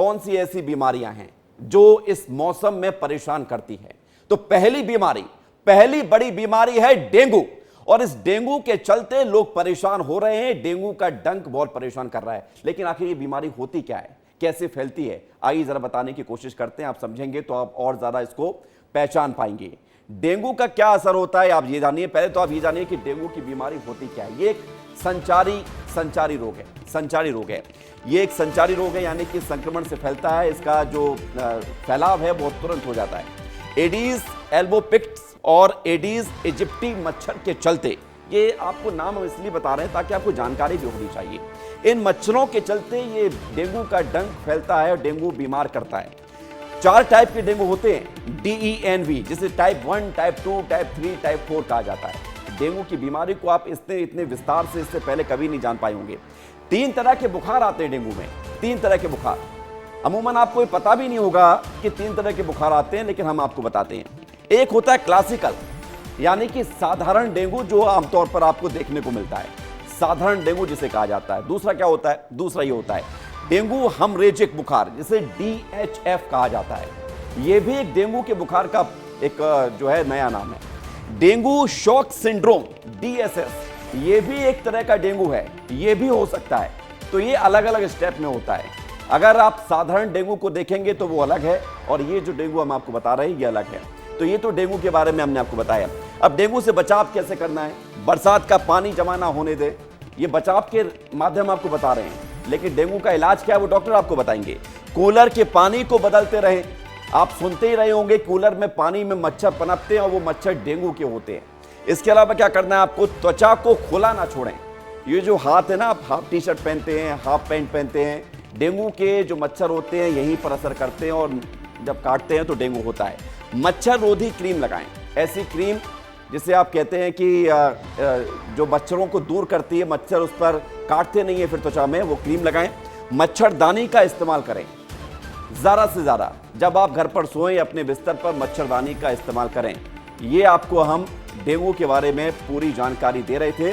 कौन सी ऐसी बीमारियां हैं जो इस मौसम में परेशान करती है। तो पहली बड़ी बीमारी है डेंगू, और इस डेंगू के चलते लोग परेशान हो रहे हैं। डेंगू का डंक बहुत परेशान कर रहा है, लेकिन आखिर ये बीमारी होती क्या है, कैसे फैलती है, आइए जरा बताने की कोशिश करते हैं। आप समझेंगे तो आप और ज्यादा इसको पहचान पाएंगे। डेंगू का क्या असर होता है आप ये जानिए। पहले तो आप ये जानिए कि डेंगू की बीमारी होती क्या है। ये एक संचारी रोग है। ये एक संचारी रोग है, यानी कि संक्रमण से फैलता है। इसका जो फैलाव है बहुत तुरंत हो जाता है। एडीज एल्बोपिक्ट्स और एडीज इजिप्टी मच्छर के चलते, ये आपको नाम हम इसलिए बता रहे हैं ताकि आपको जानकारी भी होनी चाहिए। इन मच्छरों के चलते ये डेंगू का डंक फैलता है और डेंगू बीमार करता है। 4 टाइप के डेंगू होते हैं, DENV, जिसे टाइप 1, टाइप 2, टाइप 3, टाइप 4 कहा जाता है। डेंगू की बीमारी को आप इतने विस्तार से इससे पहले कभी नहीं जान पाए होंगे। 3 तरह के बुखार आते हैं डेंगू में, 3 तरह के बुखार। अमूमन आपको पता भी नहीं होगा कि 3 तरह के बुखार आते हैं, लेकिन हम आपको बताते हैं। एक होता है क्लासिकल, यानी कि साधारण डेंगू, जो आमतौर पर आपको देखने को मिलता है, साधारण डेंगू जिसे कहा जाता है। दूसरा क्या होता है, दूसरा ये होता है डेंगू हेमरेजिक बुखार, जिसे DHF कहा जाता है। यह भी एक डेंगू के बुखार का एक जो है नया नाम है। डेंगू शॉक सिंड्रोम, DSS, ये भी एक तरह का डेंगू है, ये भी हो सकता है। तो ये अलग अलग स्टेप में होता है। अगर आप साधारण डेंगू को देखेंगे तो वो अलग है, और ये जो डेंगू हम आपको बता रहे हैं ये अलग है। तो ये तो डेंगू के बारे में हमने आपको बताया। अब डेंगू से बचाव कैसे करना है, बरसात का पानी जमा ना होने दे, ये बचाव के माध्यम आपको बता रहे हैं। लेकिन डेंगू का इलाज क्या है वो डॉक्टर आपको बताएंगे। कूलर के पानी को बदलते रहें। आप सुनते ही रहे होंगे कूलर में पानी में मच्छर पनपते हैं और वो मच्छर डेंगू के होते हैं। इसके अलावा क्या करना है आपको, त्वचा को खुला ना छोड़ें। ये जो हाथ है ना, आप हाफ टी शर्ट पहनते हैं, हाफ पैंट पहनते हैं, डेंगू के जो मच्छर होते हैं यहीं पर असर करते हैं, और जब काटते हैं तो डेंगू होता है। मच्छर रोधी क्रीम लगाएं, ऐसी क्रीम जिसे आप कहते हैं कि जो मच्छरों को दूर करती है, मच्छर उस पर काटते नहीं है फिर त्वचा में, वो क्रीम लगाएं। मच्छरदानी का इस्तेमाल करें ज़्यादा से ज़्यादा। जब आप घर पर सोएं अपने बिस्तर पर मच्छरदानी का इस्तेमाल करें। ये आपको हम डेंगू के बारे में पूरी जानकारी दे रहे थे।